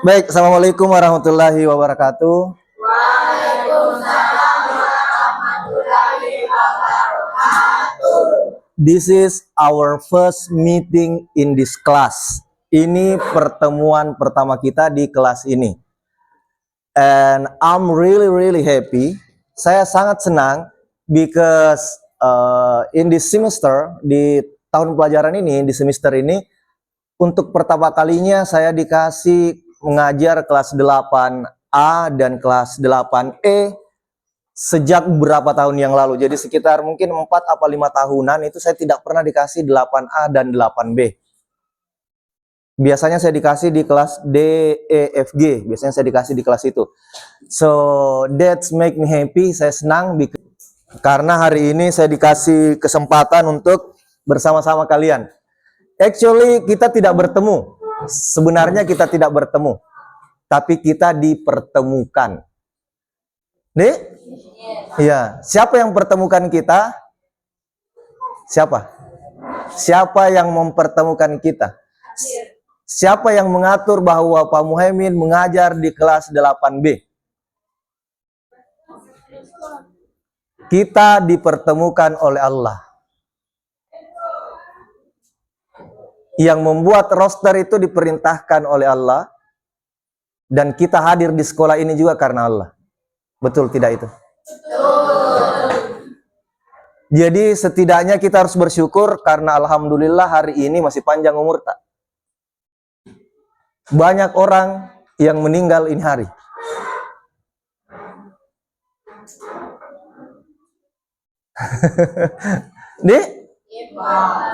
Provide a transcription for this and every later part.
Baik, Assalamualaikum warahmatullahi wabarakatuh. This is our first meeting in this class. Ini pertemuan pertama kita di kelas ini. And I'm really happy. Saya sangat senang because in this semester, di tahun pelajaran ini, di semester ini, untuk pertama kalinya saya dikasih mengajar kelas 8A dan kelas 8E sejak beberapa tahun yang lalu. Jadi sekitar mungkin 4 atau 5 tahunan itu saya tidak pernah dikasih 8A dan 8B. Biasanya saya dikasih di kelas D, E, F, G. Biasanya saya dikasih di kelas itu. So that's make me happy. Saya senang karena hari ini saya dikasih kesempatan untuk bersama-sama kalian. Actually kita tidak bertemu. Sebenarnya kita tidak bertemu. Tapi kita dipertemukan. Nih? Iya. Siapa yang pertemukan kita? Siapa? Siapa yang mempertemukan kita? Siapa yang mengatur bahwa Pak Muhaimin mengajar di kelas 8B? Kita dipertemukan oleh Allah. Yang membuat roster itu diperintahkan oleh Allah. Dan kita hadir di sekolah ini juga karena Allah. Betul tidak itu? Betul. Jadi setidaknya kita harus bersyukur karena alhamdulillah hari ini masih panjang umur tak. Banyak orang yang meninggal ini hari. Nih?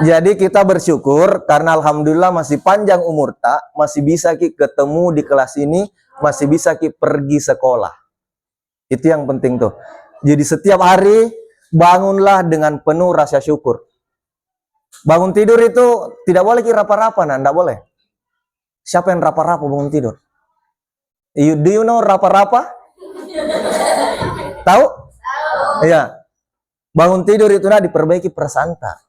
Jadi kita bersyukur karena alhamdulillah masih panjang umur tak, masih bisa ketemu di kelas ini, masih bisa pergi sekolah. Itu yang penting tuh. Jadi setiap hari bangunlah dengan penuh rasa syukur. Bangun tidur itu tidak boleh rapa-rapa, nah, tidak boleh. Siapa yang rapa-rapa bangun tidur? Do you know rapa-rapa? Tahu? Iya. Bangun tidur itu diperbaiki prasangka.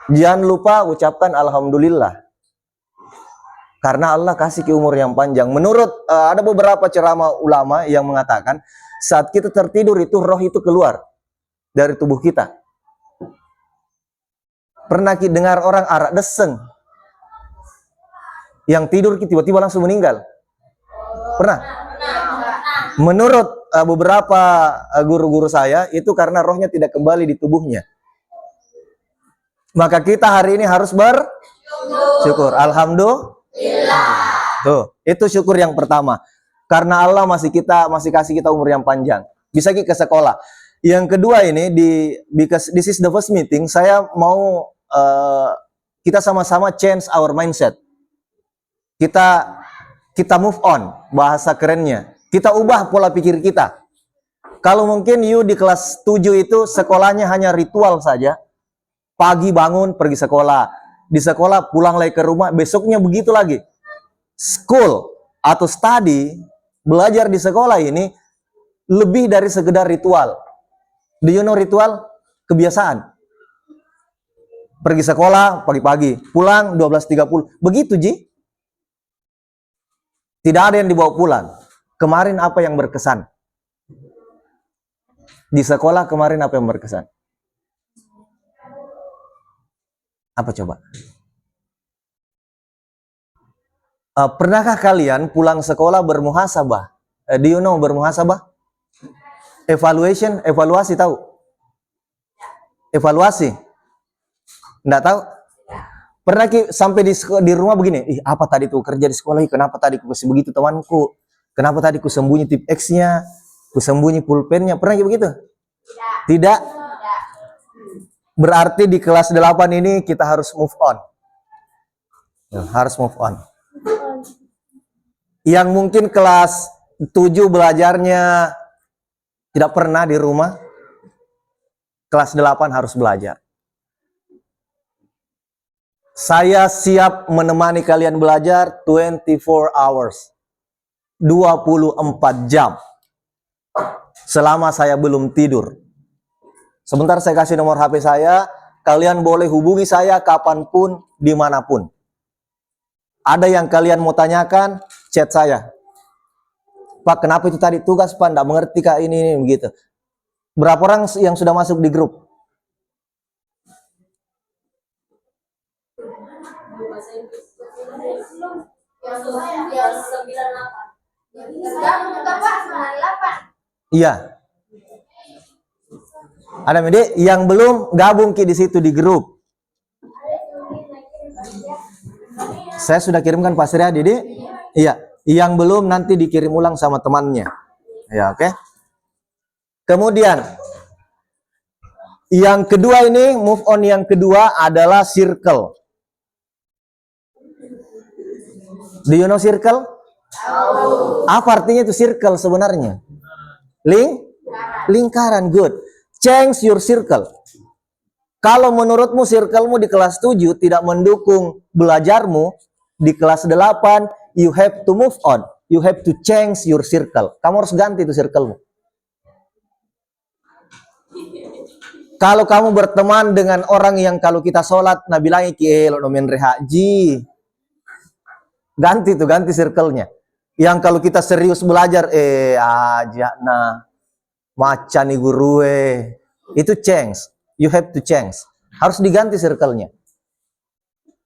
Jangan lupa ucapkan alhamdulillah. Karena Allah kasih umur yang panjang. Menurut ada beberapa ceramah ulama yang mengatakan saat kita tertidur itu roh itu keluar dari tubuh kita. Pernah kita dengar orang arak deseng yang tidur tiba-tiba langsung meninggal? Pernah? Menurut beberapa guru-guru saya itu karena rohnya tidak kembali di tubuhnya. Maka kita hari ini harus bersyukur. Alhamdulillah. Tuh, itu syukur yang pertama. Karena Allah masih kasih kita umur yang panjang. Bisa ke sekolah. Yang kedua ini because this is the first meeting, saya mau kita sama-sama change our mindset. Kita move on, bahasa kerennya. Kita ubah pola pikir kita. Kalau mungkin you di kelas 7 itu sekolahnya hanya ritual saja. Pagi bangun pergi sekolah, di sekolah pulang lagi ke rumah, besoknya begitu lagi. School atau study, belajar di sekolah ini lebih dari sekedar ritual. Do you know ritual? Kebiasaan. Pergi sekolah pagi-pagi, pulang 12.30. Begitu, Ji. Tidak ada yang dibawa pulang. Kemarin apa yang berkesan? Di sekolah kemarin apa yang berkesan? Apa coba? Pernahkah kalian pulang sekolah bermuhasabah? Do you know bermuhasabah? Evaluasi tahu? Evaluasi? Nggak tahu? Pernah sampai di rumah begini, apa tadi tuh kerja di sekolah, kenapa tadi ku begitu temanku? Kenapa tadi ku sembunyi tip X-nya? Ku sembunyi pulpennya? Pernah begitu? Tidak? Berarti di kelas 8 ini kita harus move on. Harus move on. Yang mungkin kelas 7 belajarnya tidak pernah di rumah, kelas 8 harus belajar. Saya siap menemani kalian belajar 24 hours. 24 jam. Selama saya belum tidur. Sebentar saya kasih nomor HP saya, kalian boleh hubungi saya kapanpun, dimanapun. Ada yang kalian mau tanyakan, chat saya. Pak, kenapa itu tadi tugas, Pak? Nggak mengerti, Kak, ini begitu. Berapa orang yang sudah masuk di grup? Iya. Ada Mede yang belum gabung Ki di situ di grup. Saya sudah kirimkan Pak Surya, Didi. Iya, yang belum nanti dikirim ulang sama temannya. Ya, oke. Kemudian yang kedua ini, move on yang kedua adalah circle. Do you know circle? Apa artinya itu circle sebenarnya? Lingkaran, good. Change your circle. Kalau menurutmu circlemu di kelas 7 tidak mendukung belajarmu, di kelas 8, you have to move on. You have to change your circle. Kamu harus ganti itu circlemu. Kalau kamu berteman dengan orang yang kalau kita sholat, nah bilang iki lo nomen haji. Ganti tuh, ganti circle-nya. Yang kalau kita serius belajar, aja nah macan nih guru itu change. You have to change. Harus diganti circle-nya.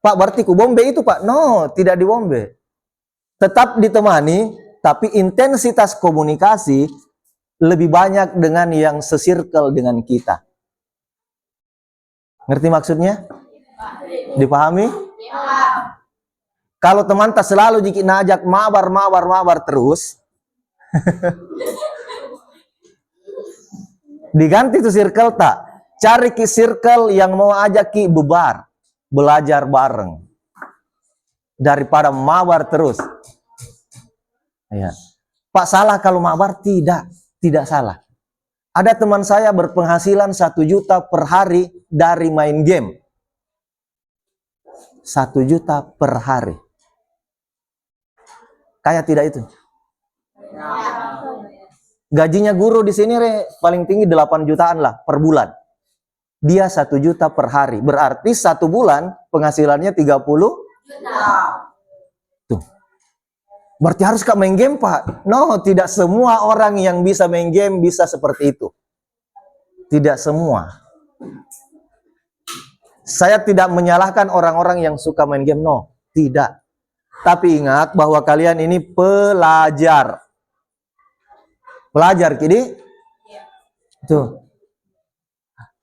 Pak, berarti ku bombe itu, Pak? No, tidak di bombe. Tetap ditemani, tapi intensitas komunikasi lebih banyak dengan yang sesirkel dengan kita. Ngerti maksudnya? Dipahami? Kalau teman tak selalu jika najak mabar terus, diganti tuh circle tak. Cari ki circle yang mau ajak ki bebar, belajar bareng. Daripada mabar terus. Ya. Pak, salah kalau mabar? Tidak salah. Ada teman saya berpenghasilan 1 juta per hari dari main game. 1 juta per hari. Kayak tidak itu? Gajinya guru di sini paling tinggi 8 jutaan lah per bulan. Dia 1 juta per hari. Berarti 1 bulan penghasilannya 30 juta. Tuh. Berarti harus Kak main game, Pak? No, tidak semua orang yang bisa main game bisa seperti itu. Tidak semua. Saya tidak menyalahkan orang-orang yang suka main game, no. Tidak. Tapi ingat bahwa kalian ini pelajar. Pelajar, kini? Tuh.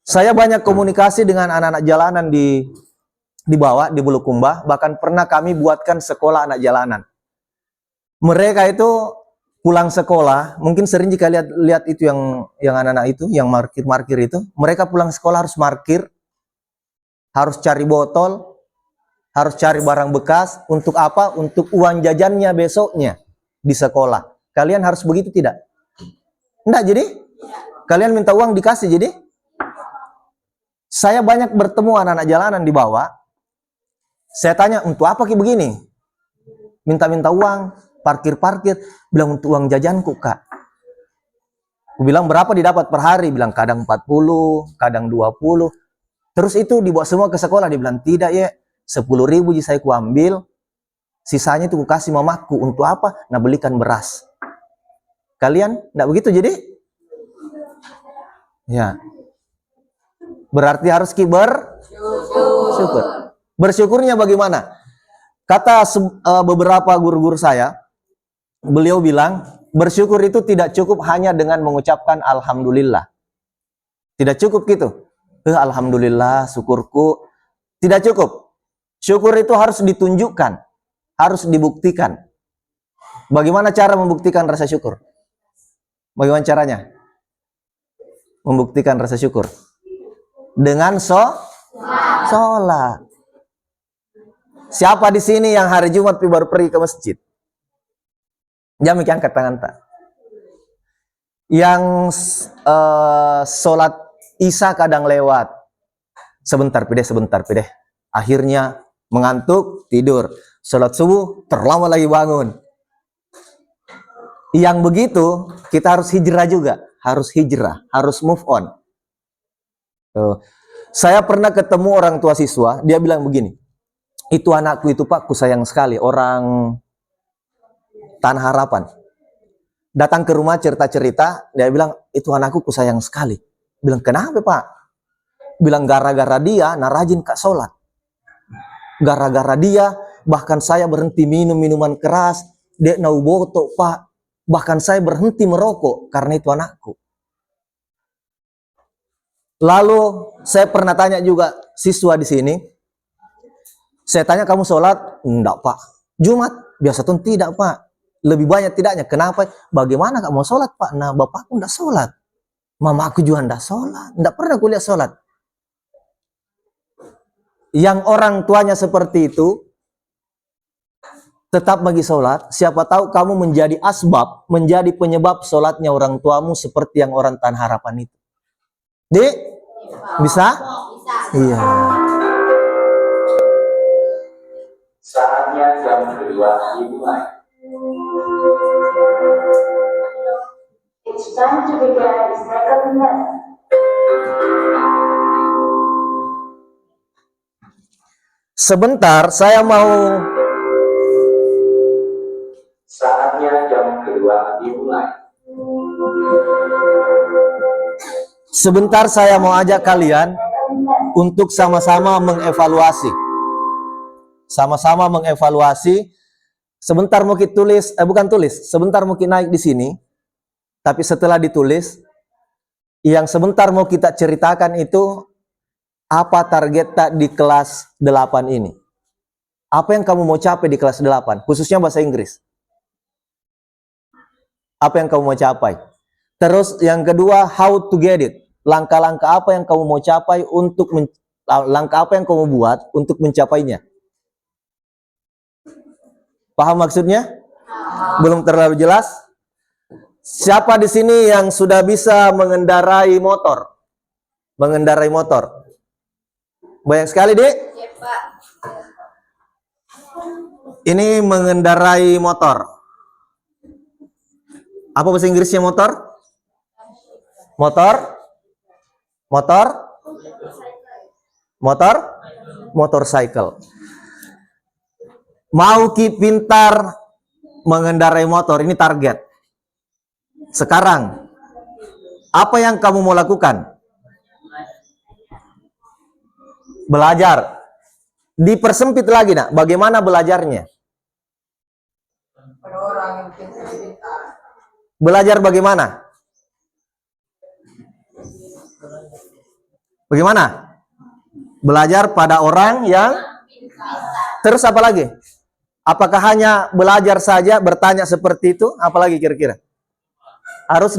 Saya banyak komunikasi dengan anak-anak jalanan di bawah, di Bulukumba. Bahkan pernah kami buatkan sekolah anak jalanan. Mereka itu pulang sekolah, mungkin sering jika lihat itu yang anak-anak itu, yang markir itu. Mereka pulang sekolah harus markir, harus cari botol, harus cari barang bekas. Untuk apa? Untuk uang jajannya besoknya di sekolah. Kalian harus begitu tidak? Enggak, jadi? Kalian minta uang dikasih, jadi? Saya banyak bertemu anak-anak jalanan di bawah. Saya tanya, untuk apa ki begini? Minta-minta uang, parkir-parkir. Bilang, untuk uang jajanku, Kak. Aku bilang, berapa didapat per hari? Bilang, kadang 40, kadang 20. Terus itu dibawa semua ke sekolah. Dia bilang, tidak ya, 10.000 saya kuambil. Sisanya itu ku kasih mamaku. Untuk apa? Nah, belikan beras. Kalian enggak begitu jadi? Ya. Berarti harus bersyukur. Bersyukurnya bagaimana? Kata beberapa guru-guru saya, beliau bilang, bersyukur itu tidak cukup hanya dengan mengucapkan alhamdulillah. Tidak cukup gitu. Alhamdulillah, syukurku. Tidak cukup. Syukur itu harus ditunjukkan, harus dibuktikan. Bagaimana cara membuktikan rasa syukur? Bagaimana caranya? Membuktikan rasa syukur. Dengan sholat. Siapa di sini yang hari Jumat baru pergi ke masjid? Jangan mikir angkat tangan tak. Yang sholat Isya kadang lewat. Sebentar pideh. Akhirnya mengantuk, tidur. Sholat subuh, terlama lagi bangun. Yang begitu, kita harus hijrah juga. Harus move on. Saya pernah ketemu orang tua siswa, dia bilang begini, Itu anakku itu Pak, ku sayang sekali. Orang Tanah Harapan. Datang ke rumah cerita-cerita, dia bilang, itu anakku ku sayang sekali. Bilang, kenapa Pak? Bilang, gara-gara dia, nah rajin kak sholat. Gara-gara dia, bahkan saya berhenti minum minuman keras, dia nau botok Pak. Bahkan saya berhenti merokok, karena itu anakku. Lalu, saya pernah tanya juga siswa di sini, saya tanya, kamu sholat? Enggak Pak. Jumat? Biasa tuh tidak Pak. Lebih banyak tidaknya. Kenapa? Bagaimana kamu mau sholat Pak? Nah bapakku enggak sholat. Mama aku juga enggak sholat. Enggak pernah kuliah sholat. Yang orang tuanya seperti itu, tetap bagi sholat. Siapa tahu kamu menjadi asbab, menjadi penyebab sholatnya orang tuamu seperti yang orang Tanah Harapan itu. Dek? Bisa? Iya. Saatnya jam kedua dimulai. It's time to begin the second lesson. Sebentar, saya mau... Saatnya jam kedua dimulai. Sebentar saya mau ajak kalian untuk sama-sama mengevaluasi. Sama-sama mengevaluasi. Sebentar mau kita tulis, bukan tulis, sebentar mau kita naik di sini. Tapi setelah ditulis, yang sebentar mau kita ceritakan itu, apa target tak di kelas 8 ini? Apa yang kamu mau capai di kelas 8? Khususnya bahasa Inggris. Apa yang kamu mau capai? Terus yang kedua, how to get it. Langkah-langkah apa yang kamu mau capai untuk langkah apa yang kamu buat untuk mencapainya? Paham maksudnya? Belum terlalu jelas? Siapa di sini yang sudah bisa mengendarai motor? Mengendarai motor? Banyak sekali, Dek? Ya, Pak. Ini mengendarai motor. Apa bahasa Inggrisnya motor? Motor? Motor? Motor? Motorcycle. Mau ki pintar mengendarai motor, ini target. Sekarang, apa yang kamu mau lakukan? Belajar. Dipersempit lagi, nak. Bagaimana belajarnya? Belajar bagaimana? Bagaimana? Belajar pada orang yang... Terus apa lagi? Apakah hanya belajar saja, bertanya seperti itu? Apalagi kira-kira? Harus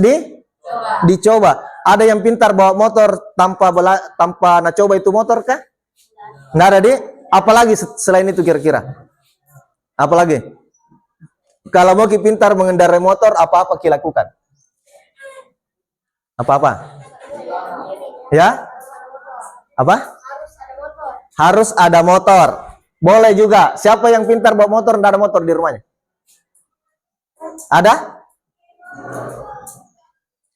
dicoba. Ada yang pintar bawa motor tanpa coba itu motor kah? Nggak ada, Dik? Apalagi selain itu kira-kira? Apalagi? Kalau mau pintar mengendarai motor, apa-apa kita lakukan? Apa-apa? Ya? Apa? Harus ada motor. Boleh juga. Siapa yang pintar bawa motor, nggak ada motor di rumahnya? Ada?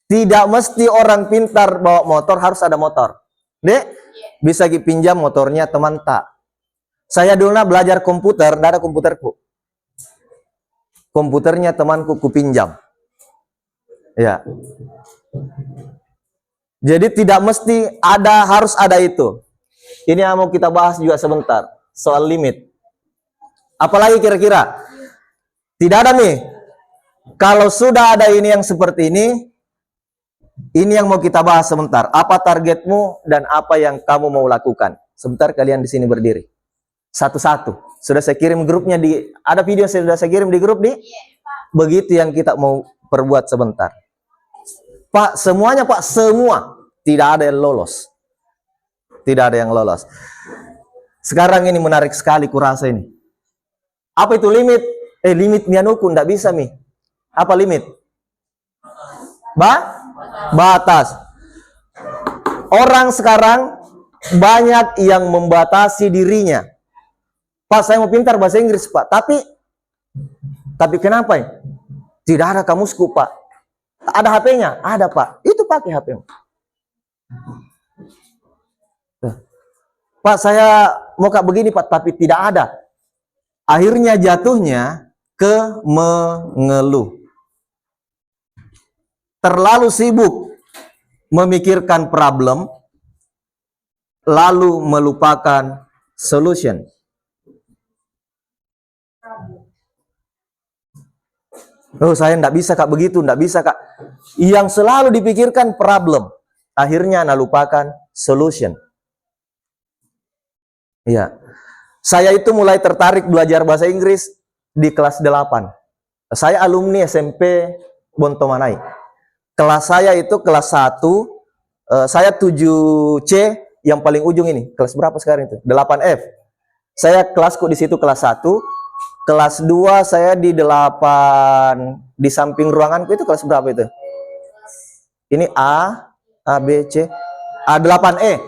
Tidak mesti orang pintar bawa motor harus ada motor. Dek, bisa dipinjam motornya teman tak? Saya dulu belajar komputer, nggak ada komputerku. Komputernya temanku kupinjam. Ya. Jadi tidak mesti ada, harus ada itu. Ini yang mau kita bahas juga sebentar. Soal limit. Apalagi kira-kira? Tidak ada nih. Kalau sudah ada ini yang seperti ini yang mau kita bahas sebentar. Apa targetmu dan apa yang kamu mau lakukan? Sebentar kalian di sini berdiri. Satu-satu. Sudah saya kirim grupnya ada video sudah saya kirim di grup nih. Begitu yang kita mau perbuat sebentar. Pak, semuanya Pak, semua. Tidak ada yang lolos. Tidak ada yang lolos. Sekarang ini menarik sekali kurasa ini. Apa itu limit? Limit mianuku ndak bisa mi. Apa limit? Batas. Orang sekarang banyak yang membatasi dirinya. Pak, saya mau pintar bahasa Inggris, Pak. Tapi kenapa ya? Tidak ada kamusku, Pak. Ada HP-nya? Ada, Pak. Itu pakai HP-mu. Pak, saya mau Kak begini Pak, tapi tidak ada. Akhirnya jatuhnya ke mengeluh. Terlalu sibuk memikirkan problem, lalu melupakan solution. Oh, saya enggak bisa Kak begitu, enggak bisa Kak. Yang selalu dipikirkan problem, akhirnya Anda lupakan solution. Iya. Saya itu mulai tertarik belajar bahasa Inggris di kelas 8. Saya alumni SMP Bontomanai. Kelas saya itu kelas 1, saya 7C yang paling ujung ini. Kelas berapa sekarang itu? 8F. Saya kelasku di situ kelas 1. Kelas 2 saya di 8, di samping ruanganku itu kelas berapa itu? Ini A, B, C, A8E.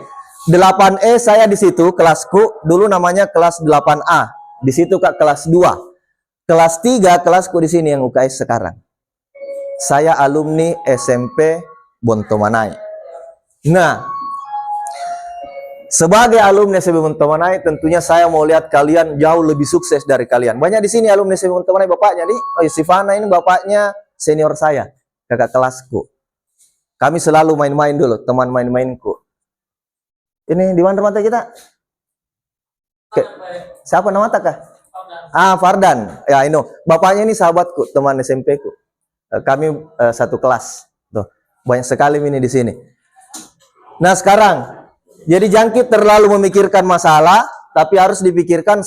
8E saya di situ kelasku, dulu namanya kelas 8A. Di situ Kak kelas 2. Kelas 3 kelasku di sini yang UKS sekarang. Saya alumni SMP Bontomanai. Nah, sebagai alumni SMP Bontomanai, tentunya saya mau lihat kalian jauh lebih sukses dari kalian. Banyak di sini alumni SMP Bontomanai, bapaknya nih. Oh, Sivana ini bapaknya senior saya, kakak kelasku. Kami selalu main-main dulu, teman main-mainku. Ini di mana mata kita? Siapa nama kah? Fardan. Ya, ini bapaknya ini sahabatku, teman SMP ku. Kami satu kelas. Tuh, banyak sekali ini di sini. Nah, sekarang jadi jangkit terlalu memikirkan masalah, tapi harus dipikirkan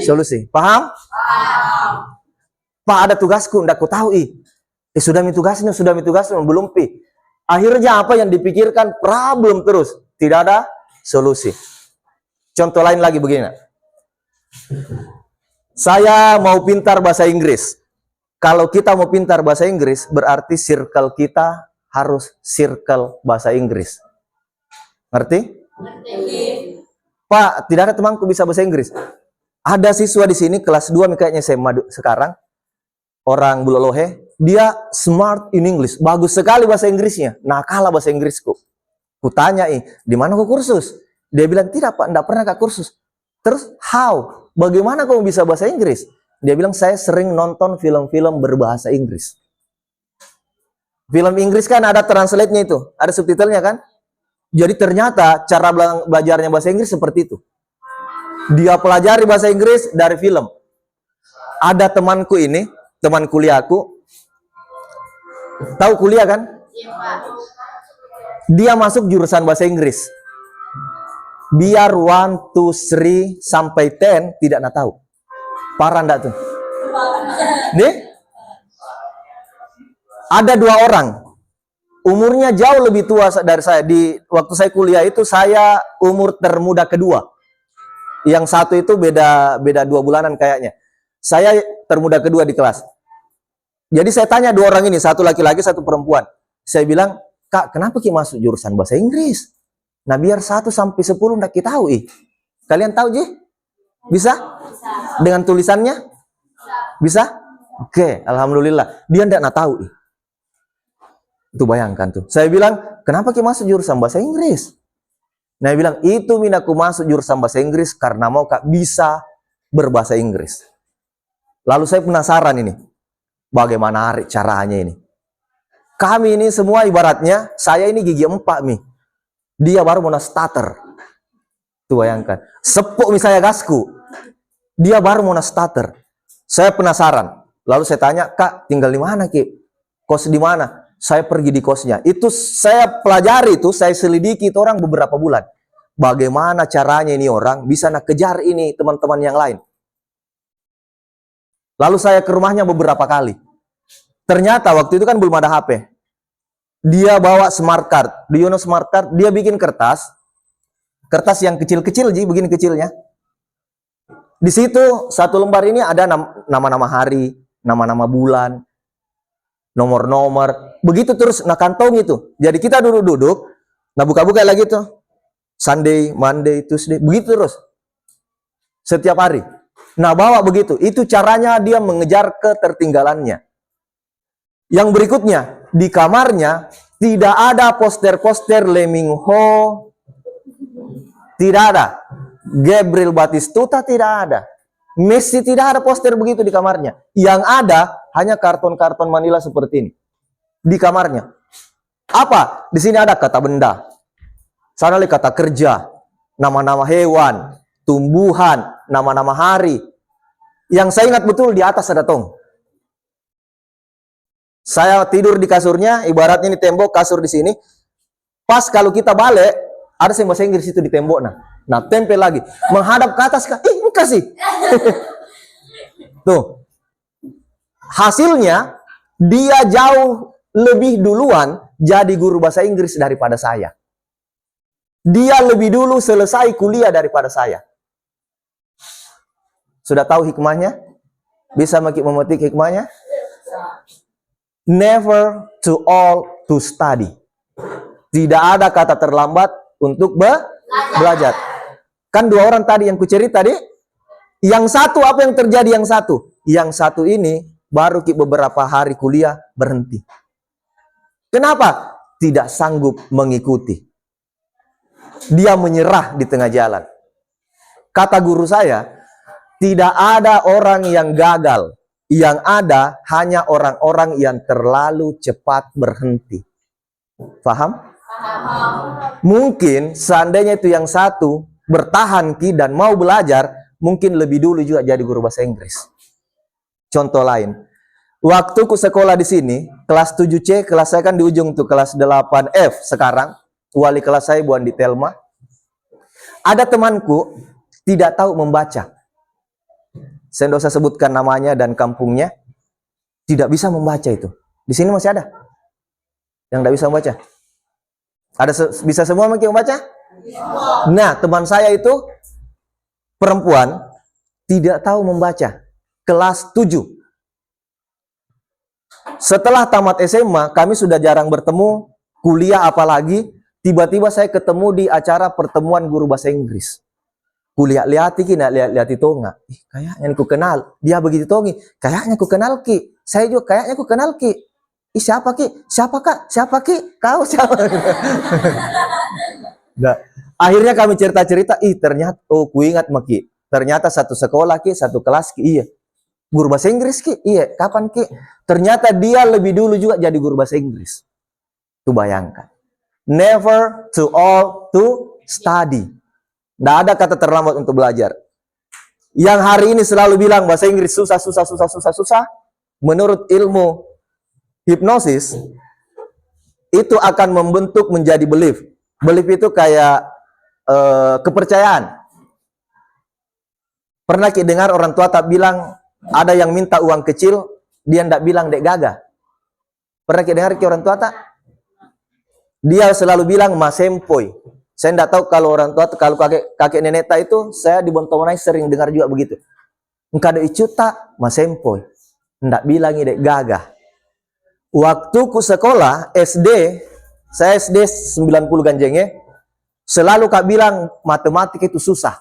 solusi. Paham? Paham. Pak, ada tugasku, enggak ku tahu sudah mitugasnya, belum pi. Akhirnya apa yang dipikirkan? Problem terus, tidak ada solusi. Contoh lain lagi begini. Saya mau pintar bahasa Inggris. Kalau kita mau pintar bahasa Inggris, berarti circle kita harus circle bahasa Inggris. Ngerti? Pak, tidak ada temanku bisa bahasa Inggris. Ada siswa di sini kelas 2 kayaknya sekarang. Orang Bulolohe, dia smart in English. Bagus sekali bahasa Inggrisnya. Nah, kalah bahasa Inggrisku. Kutanya, di mana kau kursus? Dia bilang, tidak Pak, enggak pernah Kak kursus. Terus, how? Bagaimana kamu bisa bahasa Inggris? Dia bilang, saya sering nonton film-film berbahasa Inggris. Film Inggris kan ada translate-nya itu. Ada subtitlenya kan? Jadi ternyata cara belajarnya bahasa Inggris seperti itu. Dia pelajari bahasa Inggris dari film. Ada temanku ini, teman kuliahku. Tahu kuliah kan? Iya, Pak. Dia masuk jurusan bahasa Inggris. Biar 1, 2, 3 sampai 10 tidak nak tahu. Parah enggak tuh? Nih? Ada 2 orang. Umurnya jauh lebih tua dari saya. Di waktu saya kuliah itu saya umur termuda kedua. Yang satu itu beda 2 bulanan kayaknya. Saya termuda kedua di kelas. Jadi saya tanya 2 orang ini, satu laki-laki, satu perempuan. Saya bilang, Kak, kenapa Ki masuk jurusan bahasa Inggris? Nah, biar 1 sampai 10 ndak kita tahu, Kalian tahu, Ji? Bisa? Dengan tulisannya? Bisa? Oke, alhamdulillah. Dia ndak nak tahu, Itu bayangkan tuh. Saya bilang, kenapa Ki masuk jurusan bahasa Inggris? Nah, dia bilang, itu aku masuk jurusan bahasa Inggris karena mau Kak bisa berbahasa Inggris. Lalu saya penasaran ini. Bagaimana caranya ini? Kami ini semua ibaratnya, saya ini gigi 4, Dia baru mau starter. Tuh bayangkan. Sepuk misalnya gasku. Dia baru mau starter. Saya penasaran. Lalu saya tanya, Kak, tinggal di mana, Ki? Kos di mana? Saya pergi di kosnya. Itu saya pelajari itu, saya selidiki itu orang beberapa bulan. Bagaimana caranya ini orang bisa nak kejar ini teman-teman yang lain. Lalu saya ke rumahnya beberapa kali. Ternyata waktu itu kan belum ada HP. Dia bawa smart card. Do you know smart card? Dia bikin kertas. Kertas yang kecil-kecil, Ji, begini kecilnya. Di situ satu lembar ini ada nama-nama hari, nama-nama bulan, nomor-nomor. Begitu terus, nah kantong itu. Jadi kita duduk-duduk, nah buka-buka lagi tuh. Sunday, Monday, Tuesday, begitu terus. Setiap hari. Nah bawa begitu. Itu caranya dia mengejar ketertinggalannya. Yang berikutnya, di kamarnya tidak ada poster-poster Lee Min Ho. Tidak ada. Gabriel Batistuta tidak ada. Messi tidak ada poster begitu di kamarnya. Yang ada hanya karton-karton Manila seperti ini di kamarnya. Apa? Di sini ada kata benda. Sana ada kata kerja, nama-nama hewan, tumbuhan, nama-nama hari. Yang saya ingat betul di atas ada tong. Saya tidur di kasurnya, ibaratnya ini tembok, kasur di sini. Pas kalau kita balik, ada bahasa Inggris itu di tembok. Nah, tempel lagi. Menghadap ke atas, enggak sih. Tuh. Hasilnya, dia jauh lebih duluan jadi guru bahasa Inggris daripada saya. Dia lebih dulu selesai kuliah daripada saya. Sudah tahu hikmahnya? Bisa memetik hikmahnya? Never too old to study. Tidak ada kata terlambat untuk belajar. Kan dua orang tadi yang kucerita tadi, yang satu apa yang terjadi yang satu? Yang satu ini baru beberapa hari kuliah berhenti. Kenapa? Tidak sanggup mengikuti. Dia menyerah di tengah jalan. Kata guru saya, tidak ada orang yang gagal. Yang ada hanya orang-orang yang terlalu cepat berhenti. Paham? Mungkin seandainya itu yang satu bertahan dan mau belajar, mungkin lebih dulu juga jadi guru bahasa Inggris. Contoh lain, waktu ku sekolah di sini, kelas 7C, kelas saya kan di ujung tuh, kelas 8F sekarang, wali kelas saya Bu Andi Telma. Ada temanku tidak tahu membaca. Saya tidak usah sebutkan namanya dan kampungnya, tidak bisa membaca itu. Di sini masih ada yang tidak bisa membaca. Bisa semua mungkin membaca? Nah, teman saya itu perempuan tidak tahu membaca. Kelas 7. Setelah tamat SMA, kami sudah jarang bertemu, kuliah apalagi, tiba-tiba saya ketemu di acara pertemuan guru bahasa Inggris. Kulihat-lihat itu enggak. Kayaknya aku kenal. Dia begitu tongi. Kayaknya aku kenal Ki. Saya juga kayaknya aku kenal Ki. Siapa Ki? Siapa Kak? Siapa Ki? Kau siapa? Nah, akhirnya kami cerita-cerita, ternyata ku ingat Ki. Ternyata satu sekolah Ki, satu kelas Ki. Iya. Guru bahasa Inggris Ki. Iya, kapan Ki? Ternyata dia lebih dulu juga jadi guru bahasa Inggris. Tuh bayangkan. Never too old to study. Tidak ada kata terlambat untuk belajar. Yang hari ini selalu bilang bahasa Inggris susah. Menurut ilmu hipnosis, itu akan membentuk menjadi belief. Belief itu kayak kepercayaan. Pernah kita dengar orang tua tak bilang, ada yang minta uang kecil, dia tidak bilang dek gagah. Pernah kita dengar orang tua tak? Dia selalu bilang masempoi. Saya tidak tahu kalau orang tua, kalau kakek nenek tak itu, saya di Bontomonai sering dengar juga begitu. Engkau ada icuta, masempoi. Tidak bilang dek gagah. Waktu ku sekolah, SD, saya SD 90 ganjengnya, selalu kak bilang matematika itu susah.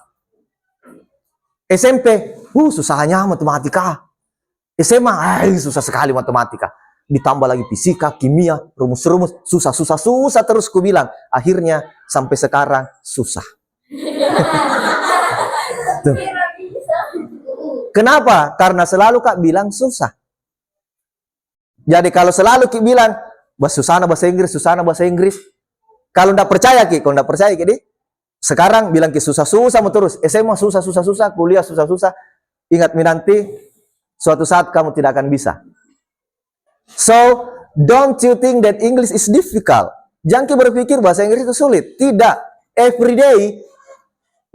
SMP, susahnya matematika. SMA, susah sekali matematika. Ditambah lagi fisika, kimia, rumus-rumus, susah terus ku bilang. Akhirnya sampai sekarang susah. Tuh. Kenapa? Karena selalu kak bilang susah. Jadi kalau selalu Ki bilang, susana bahasa Inggris. Kalau ndak percaya Ki, sekarang bilang Ki susah terus. SMA susah, kuliah susah. Ingat nanti suatu saat kamu tidak akan bisa. So, don't you think that English is difficult? Jangan Ki berpikir bahasa Inggris itu sulit. Tidak. Every day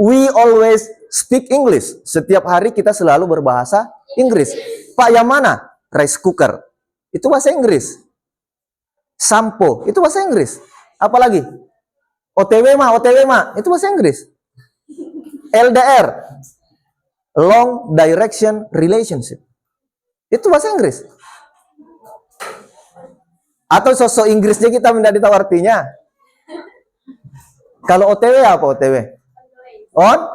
we always speak English. Setiap hari kita selalu berbahasa Inggris. Pak, yang mana? Rice cooker. Itu bahasa Inggris. Sampo, itu bahasa Inggris. Apalagi? OTW mah, itu bahasa Inggris. LDR, long direction relationship. Itu bahasa Inggris. Atau sosok Inggrisnya kita tidak tahu artinya. Kalau OTW apa OTW? On,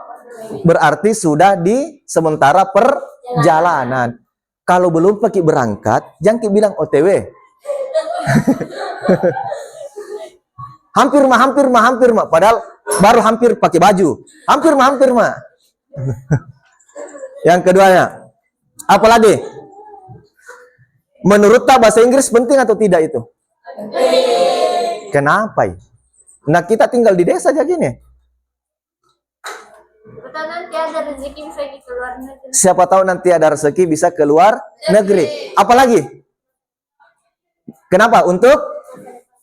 berarti sudah di sementara perjalanan. Kalau belum pergi berangkat, jangan bilang OTW. hampir mah. Padahal baru hampir pakai baju. Hampir mah. Yang keduanya, apalagi? Menurut tak bahasa Inggris penting atau tidak itu? Kenapa? Nah, kita tinggal di desa aja gini. Atau nanti ada rezeki bisa ke luar negeri. Siapa tahu nanti ada rezeki bisa keluar negeri. Apalagi? Kenapa? Untuk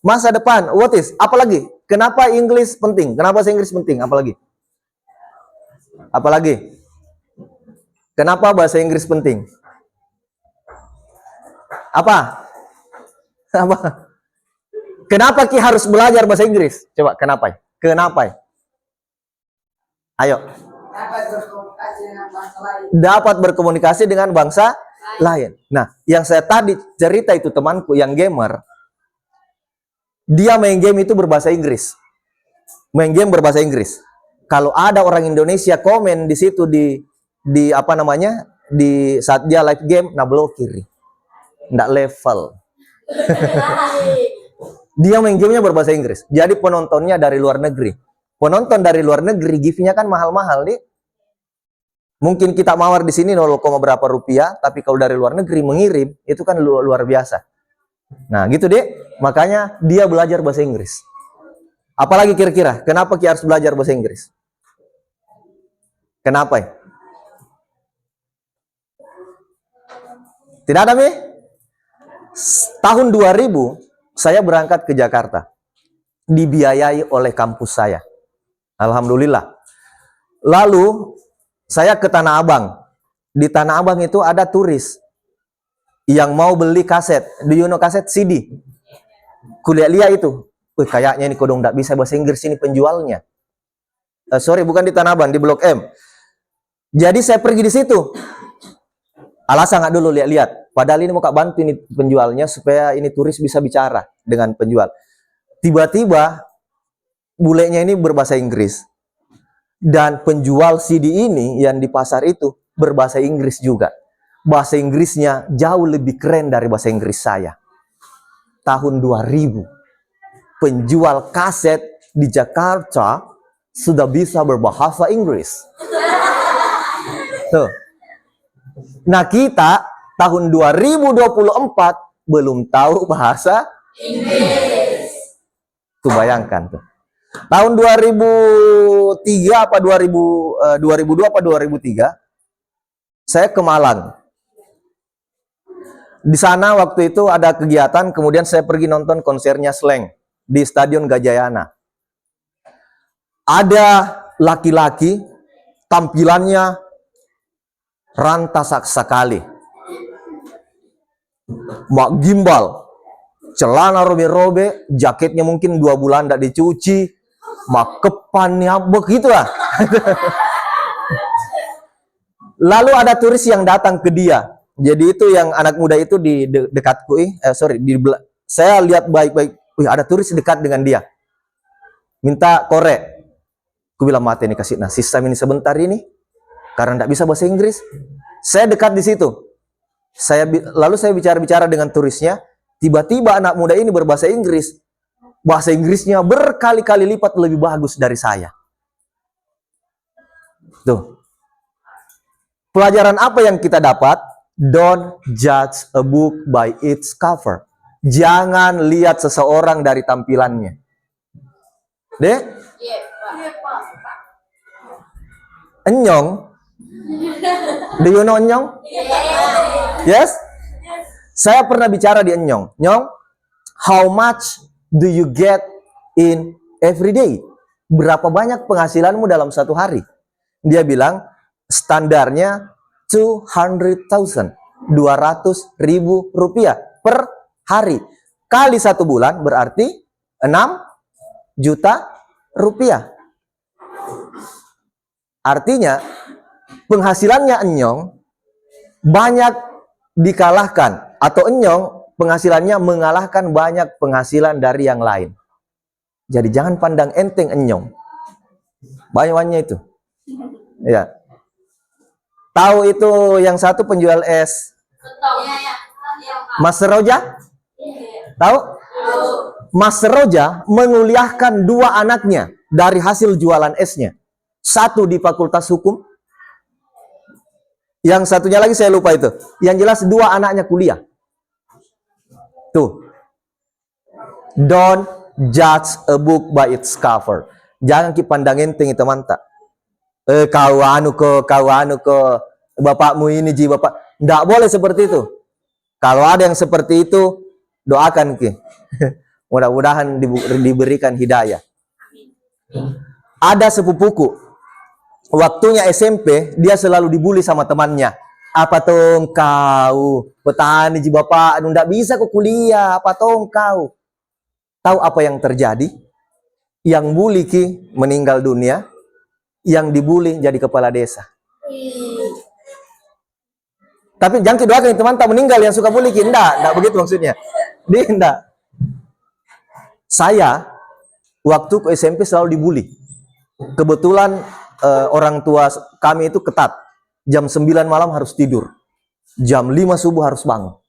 masa depan. What is? Apalagi? Kenapa Inggris penting? Kenapa bahasa Inggris penting? Apalagi? Apalagi? Kenapa bahasa Inggris penting? Apa? Apa? Kenapa Ki harus belajar bahasa Inggris? Coba, kenapa? Kenapa? Ayo. Dapat berkomunikasi dengan bangsa lain. Nah, yang saya tadi cerita itu temanku yang gamer, dia main game itu berbahasa Inggris. Main game berbahasa Inggris. Kalau ada orang Indonesia komen di situ di apa namanya? Di saat dia live game, nah blokir. Nggak level. Dia main gamenya berbahasa Inggris. Jadi penontonnya dari luar negeri. Penonton dari luar negeri, gift-nya kan mahal-mahal nih. Mungkin kita mawar di sini 0, berapa rupiah, tapi kalau dari luar negeri mengirim, itu kan luar biasa. Nah, gitu deh. Makanya dia belajar bahasa Inggris. Apalagi kira-kira, kenapa Ki harus belajar bahasa Inggris? Kenapa? Tidak ada, Mi? Tahun 2000, saya berangkat ke Jakarta. Dibiayai oleh kampus saya. Alhamdulillah. Lalu, saya ke Tanah Abang. Di Tanah Abang itu ada turis yang mau beli kaset. Do you know kaset? CD. Kuliah-lihat itu. Wih, kayaknya ini kodong nggak bisa bahasa Inggris ini penjualnya. Sorry, bukan di Tanah Abang, di Blok M. Jadi saya pergi di situ. Alasan nggak dulu lihat-lihat. Padahal ini mau kak bantu ini penjualnya supaya ini turis bisa bicara dengan penjual. Tiba-tiba bulenya ini berbahasa Inggris. Dan penjual CD ini yang di pasar itu berbahasa Inggris juga. Bahasa Inggrisnya jauh lebih keren dari bahasa Inggris saya. Tahun 2000, penjual kaset di Jakarta sudah bisa berbahasa Inggris. Tuh. Nah, kita tahun 2024 belum tahu bahasa Inggris. Tuh bayangkan tuh. Tahun 2003 apa 2002 apa 2003 saya ke Malang. Di sana waktu itu ada kegiatan, kemudian saya pergi nonton konsernya Slank di Stadion Gajayana. Ada laki-laki tampilannya rantas sekali. Mak gimbal, celana robe-robe, jaketnya mungkin 2 bulan tidak dicuci, makepannya begitulah. Lalu ada turis yang datang ke dia. Jadi itu yang anak muda itu di dekatku, saya lihat baik-baik. Wih, ada turis dekat dengan dia. Minta korek. Aku bilang mati ini kasih sistem ini sebentar ini. Karena tidak bisa bahasa Inggris. Saya dekat di situ. Lalu saya bicara-bicara dengan turisnya. Tiba-tiba anak muda ini berbahasa Inggris. Bahasa Inggrisnya berkali-kali lipat lebih bagus dari saya. Tuh. Pelajaran apa yang kita dapat? Don't judge a book by its cover. Jangan lihat seseorang dari tampilannya. Deh? Enyong? Do you know Enyong? Yes? Saya pernah bicara di Enyong. Nyong, how much do you get in every day? Berapa banyak penghasilanmu dalam satu hari? Dia bilang, standarnya 200.000 rupiah per hari. Kali 1 bulan berarti 6 juta rupiah. Artinya, penghasilannya Enyong banyak dikalahkan. Atau Enyong penghasilannya mengalahkan banyak penghasilan dari yang lain. Jadi jangan pandang enteng Enyong. Banyak-banyak itu. Ya. Tahu itu yang satu penjual es? Mas Roja? Tahu? Mas Roja menguliahkan 2 anaknya. dari hasil jualan esnya. Satu di Fakultas Hukum, yang satunya lagi saya lupa itu. Yang jelas 2 anaknya kuliah. Tuh. Don't judge a book by its cover. Jangan ki pandangin tinggi teman tak. Kau anu ke bapakmu ini ji bapak. Nggak boleh seperti itu. Kalau ada yang seperti itu, doakan ki. Mudah-mudahan diberikan hidayah. Ada sepupuku, waktunya SMP, dia selalu dibully sama temannya. Apa tong kau, petani ji bapak, nggak bisa kok kuliah, apa tong kau. Tahu apa yang terjadi? Yang bully ki meninggal dunia, yang dibully jadi kepala desa. Tapi jangan doakan teman tak meninggal yang suka bully ki, enggak begitu maksudnya. Dia enggak. Saya waktu ke SMP selalu dibully. Kebetulan orang tua kami itu ketat. Jam 9 malam harus tidur. Jam 5 subuh harus bangun.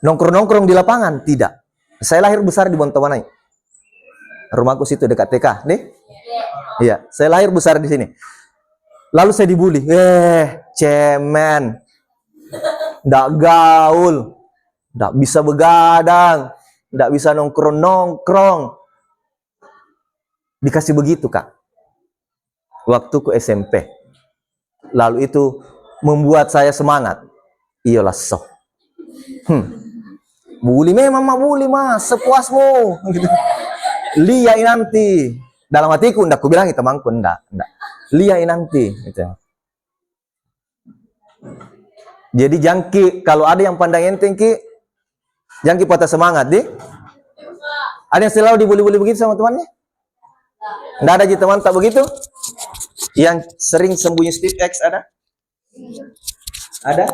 Nongkrong-nongkrong di lapangan? Tidak. Saya lahir besar di Bontomanai. Rumahku situ dekat TK, nih. Iya, saya lahir besar di sini. Lalu saya dibully. Cemen. Nggak gaul. Nggak bisa begadang. Nggak bisa nongkrong-nongkrong. Dikasih begitu, Kak. Waktu ke SMP. Lalu itu membuat saya semangat. Iyalah so. Bully memang mah bully mah, sepuasmu. Gitu. Liai nanti. Dalam hatiku ndak ku bilang temanku ndak. Liai nanti gitu. Jadi jangki kalau ada yang pandang enteng ki, jangki patah semangat deh. Ada yang selalu dibully-bully begitu sama temannya? Nggak ada ji teman tak begitu? Yang sering sembunyi Steve X ada? Ada?